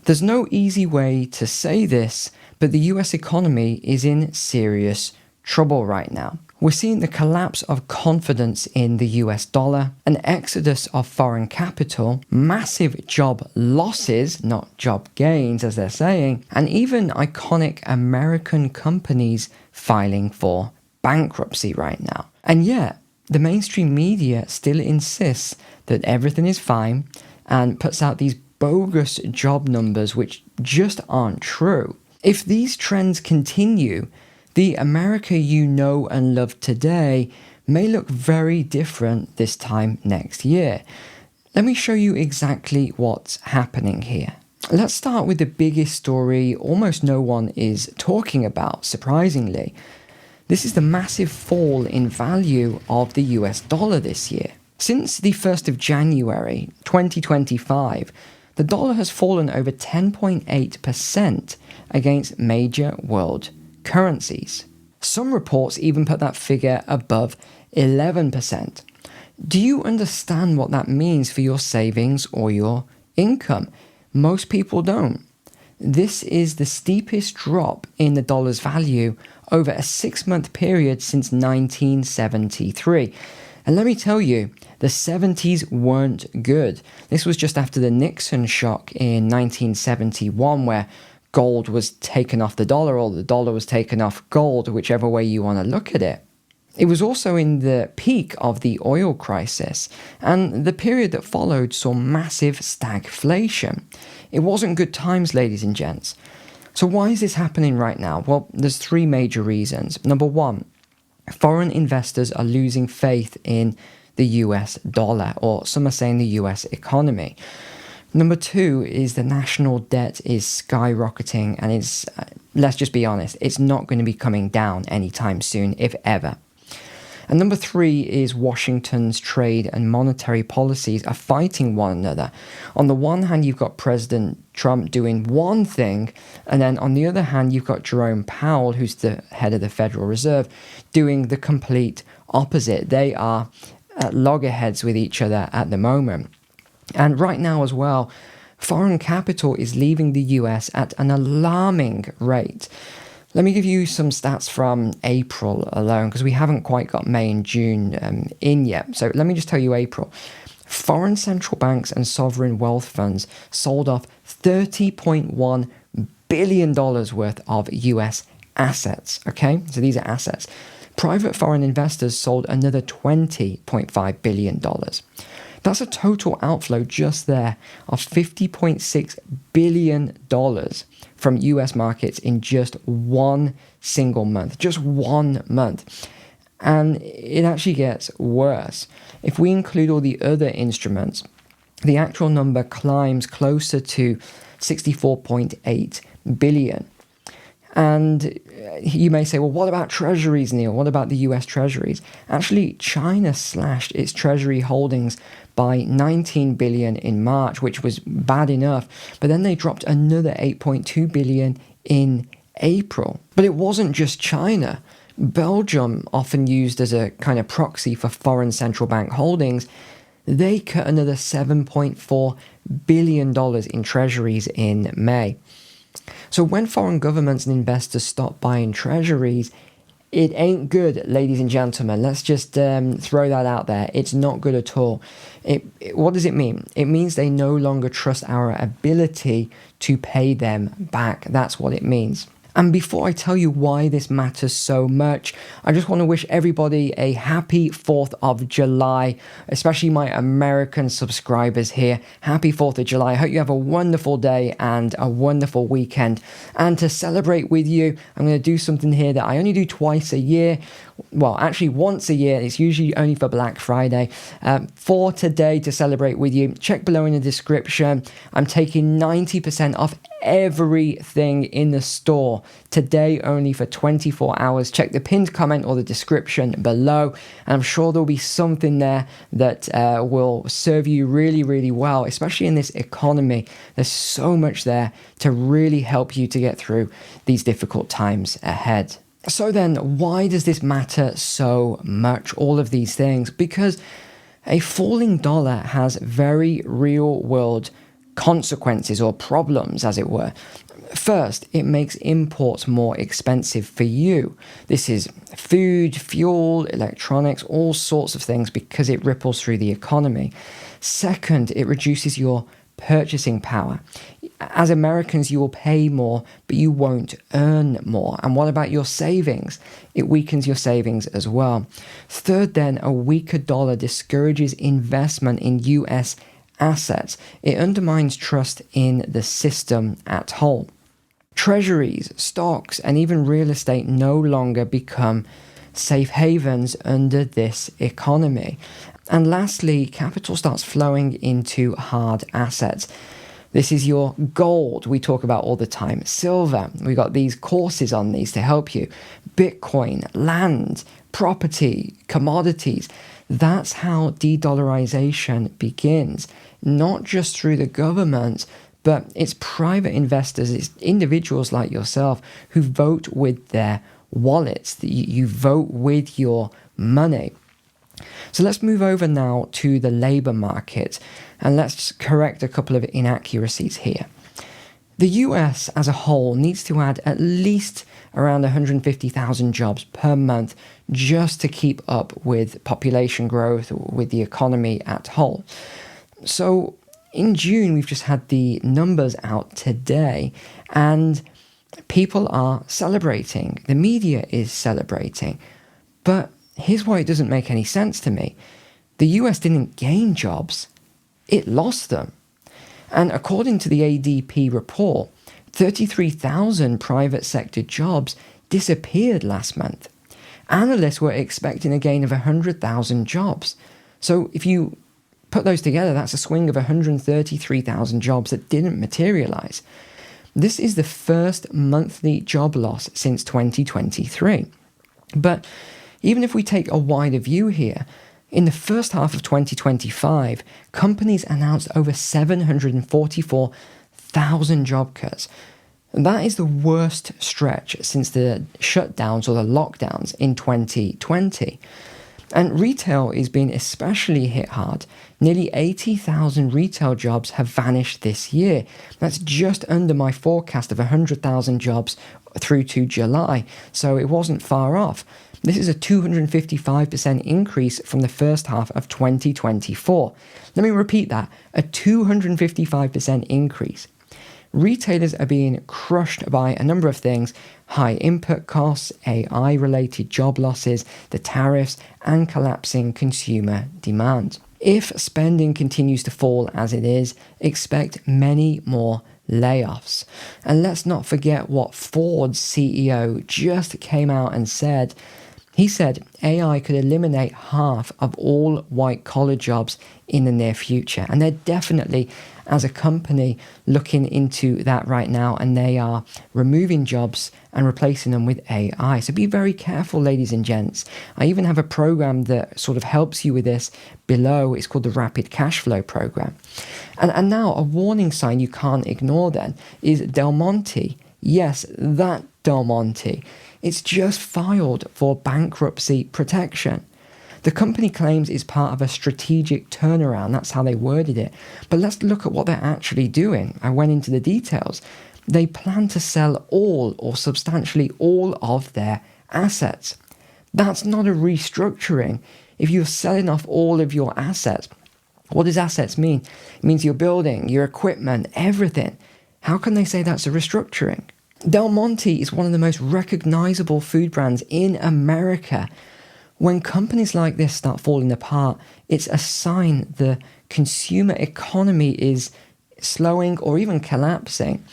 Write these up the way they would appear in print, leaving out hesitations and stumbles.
There's no easy way to say this, but the US economy is in serious trouble right now. We're seeing the collapse of confidence in the US dollar, an exodus of foreign capital, massive job losses, not job gains as they're saying, and even iconic American companies filing for bankruptcy right now. And yet, the mainstream media still insists that everything is fine and puts out these bogus job numbers which just aren't true. If these trends continue, the America you know and love today may look very different this time next year. Let me show you exactly what's happening here. Let's start with the biggest story almost no one is talking about, surprisingly. This is the massive fall in value of the US dollar this year. Since the 1st of January 2025, the dollar has fallen over 10.8% against major world currencies. Some reports even put that figure above 11%. Do you understand what that means for your savings or your income? Most people don't. This is the steepest drop in the dollar's value over a 6-month period since 1973. And let me tell you, the 70s weren't good. This was just after the Nixon shock in 1971, where gold was taken off the dollar or the dollar was taken off gold, whichever way you want to look at it. It was also in the peak of the oil crisis, and the period that followed saw massive stagflation. It wasn't good times, ladies and gents. So why is this happening right now? Well, there's 3 major reasons. Number 1, foreign investors are losing faith in the US dollar, or some are saying the US economy. Number 2 is the national debt is skyrocketing, and it's, let's just be honest, it's not going to be coming down anytime soon, if ever. And number 3 is Washington's trade and monetary policies are fighting one another. On the one hand, you've got President Trump doing one thing, and then on the other hand, you've got Jerome Powell, who's the head of the Federal Reserve, doing the complete opposite. They are at loggerheads with each other at the moment. And right now as well, foreign capital is leaving the US at an alarming rate. Let me give you some stats from April alone, because we haven't quite got May and June in yet. So let me just tell you April. Foreign central banks and sovereign wealth funds sold off $30.1 billion worth of US assets. Okay, so these are assets. Private foreign investors sold another $20.5 billion. That's a total outflow just there of $50.6 billion from US markets in just one single month. Just 1 month. And it actually gets worse. If we include all the other instruments, the actual number climbs closer to 64.8 billion. And you may say, well, what about treasuries, Neil? What about the US treasuries? Actually, China slashed its treasury holdings by 19 billion in March, which was bad enough. But then they dropped another 8.2 billion in April. But it wasn't just China. Belgium, often used as a kind of proxy for foreign central bank holdings, they cut another $7.4 billion in treasuries in May. So when foreign governments and investors stop buying treasuries, it ain't good, ladies and gentlemen. Let's just throw that out there. It's not good at all. What does it mean? It means they no longer trust our ability to pay them back. That's what it means. And before I tell you why this matters so much, I just want to wish everybody a happy 4th of July, especially my American subscribers here. Happy 4th of July. I hope you have a wonderful day and a wonderful weekend. And to celebrate with you, I'm going to do something here that I only do twice a year. Well, actually once a year. It's usually only for Black Friday. For today, to celebrate with you, check below in the description. I'm taking 90% off everything in the store today, only for 24 hours. Check the pinned comment or the description below, and I'm sure there'll be something there that will serve you really, really well, especially in this economy. There's so much there to really help you to get through these difficult times ahead. So then, why does this matter so much, all of these things? Because a falling dollar has very real world consequences or problems, as it were. First, it makes imports more expensive for you. This is food, fuel, electronics, all sorts of things because it ripples through the economy. Second, it reduces your purchasing power. As Americans, you will pay more, but you won't earn more. And what about your savings? It weakens your savings as well. Third, then, a weaker dollar discourages investment in US assets. It undermines trust in the system at whole. Treasuries, stocks, and even real estate no longer become safe havens under this economy. And lastly, capital starts flowing into hard assets. This is your gold we talk about all the time. Silver, we got these courses on these to help you. Bitcoin, land, property, commodities. That's how de-dollarization begins. Not just through the government, but it's private investors, it's individuals like yourself who vote with their wallets. You vote with your money. So let's move over now to the labour market and let's correct a couple of inaccuracies here. The US as a whole needs to add at least around 150,000 jobs per month just to keep up with population growth, with the economy at whole. So in June, we've just had the numbers out today and people are celebrating. The media is celebrating. But here's why it doesn't make any sense to me. The US didn't gain jobs, it lost them. And according to the ADP report, 33,000 private sector jobs disappeared last month. Analysts were expecting a gain of 100,000 jobs. So if you put those together, that's a swing of 133,000 jobs that didn't materialize. This is the first monthly job loss since 2023. But even if we take a wider view here, in the first half of 2025, companies announced over 744,000 job cuts. And that is the worst stretch since the shutdowns or the lockdowns in 2020. And retail is being especially hit hard. Nearly 80,000 retail jobs have vanished this year. That's just under my forecast of 100,000 jobs through to July, so it wasn't far off. This is a 255% increase from the first half of 2024. Let me repeat that, a 255% increase. Retailers are being crushed by a number of things: high input costs, AI-related job losses, the tariffs, and collapsing consumer demand. If spending continues to fall as it is, expect many more layoffs. And let's not forget what Ford's CEO just came out and said. He said AI could eliminate half of all white-collar jobs in the near future. And they're definitely, as a company, looking into that right now, and they are removing jobs and replacing them with AI. So be very careful, ladies and gents. I even have a program that sort of helps you with this below. It's called the Rapid Cash Flow program. And now a warning sign you can't ignore then is Del Monte. Yes, that Del Monte. It's just filed for bankruptcy protection. The company claims it's part of a strategic turnaround. That's how they worded it. But let's look at what they're actually doing. I went into the details. They plan to sell all or substantially all of their assets. That's not a restructuring. If you're selling off all of your assets, what does assets mean? It means your building, your equipment, everything. How can they say that's a restructuring? Del Monte is one of the most recognizable food brands in America. When companies like this start falling apart, it's a sign the consumer economy is slowing or even collapsing.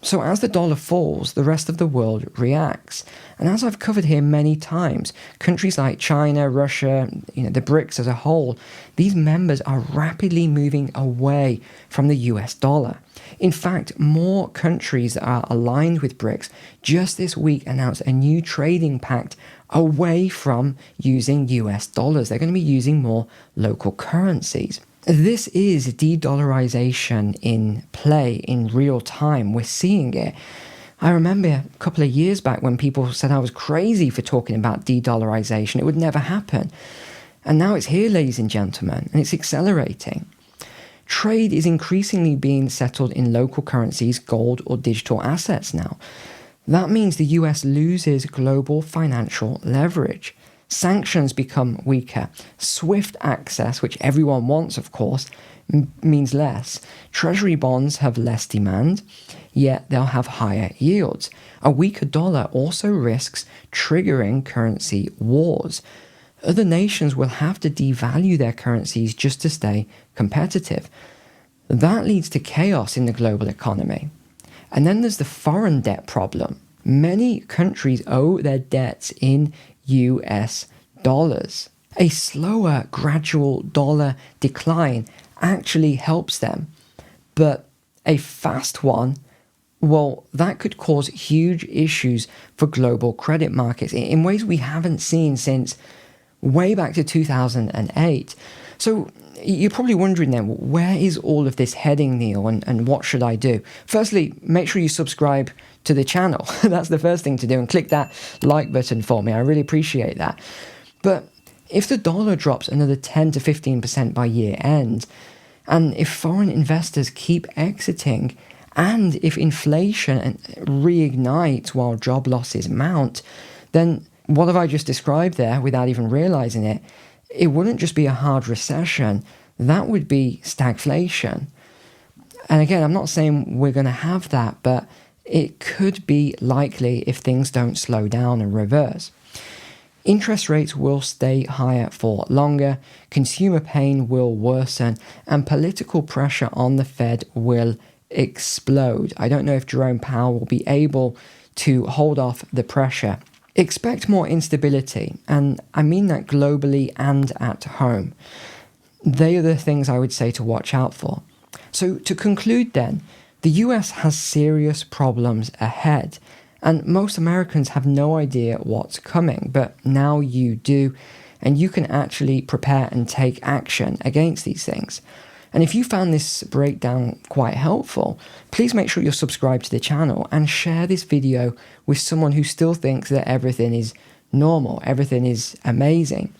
So as the dollar falls, the rest of the world reacts. And as I've covered here many times, countries like China, Russia, the BRICS as a whole, these members are rapidly moving away from the US dollar. In fact, more countries that are aligned with BRICS just this week announced a new trading pact away from using US dollars. They're going to be using more local currencies. This is de-dollarization in play in real time. We're seeing it. I remember a couple of years back when people said I was crazy for talking about de-dollarization. It would never happen. And now it's here, ladies and gentlemen, and it's accelerating. trade is increasingly being settled in local currencies, gold, or digital assets now. That means the US loses global financial leverage. Sanctions become weaker. Swift access, which everyone wants, of course, means less. Treasury bonds have less demand, yet they'll have higher yields. A weaker dollar also risks triggering currency wars. Other nations will have to devalue their currencies just to stay competitive. That leads to chaos in the global economy. And then there's the foreign debt problem. Many countries owe their debts in US dollars. A slower, gradual dollar decline actually helps them. But a fast one, well, that could cause huge issues for global credit markets in ways we haven't seen since way back to 2008. So you're probably wondering then, where is all of this heading, Neil, and what should I do? Firstly, make sure you subscribe to the channel. That's the first thing to do, and click that like button for me. I really appreciate that. But if the dollar drops another 10 to 15% by year end, and if foreign investors keep exiting, and if inflation reignites while job losses mount, then what have I just described there without even realizing it? It wouldn't just be a hard recession, that would be stagflation. And again, I'm not saying we're going to have that, but it could be likely if things don't slow down and reverse. Interest rates will stay higher for longer, consumer pain will worsen, and political pressure on the Fed will explode. I don't know if Jerome Powell will be able to hold off the pressure. Expect more instability, and I mean that globally and at home. They are the things I would say to watch out for. So to conclude then, the US has serious problems ahead, and most Americans have no idea what's coming, but now you do, and you can actually prepare and take action against these things. And if you found this breakdown quite helpful, please make sure you're subscribed to the channel and share this video with someone who still thinks that everything is normal, everything is amazing.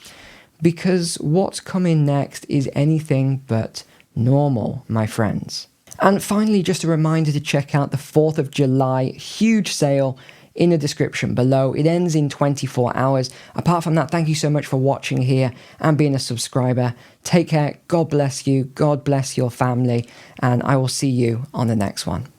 Because what's coming next is anything but normal, my friends. And finally, just a reminder to check out the 4th of July huge sale in the description below. It ends in 24 hours. Apart from that, thank you so much for watching here and being a subscriber. Take care. God bless you. God bless your family. And I will see you on the next one.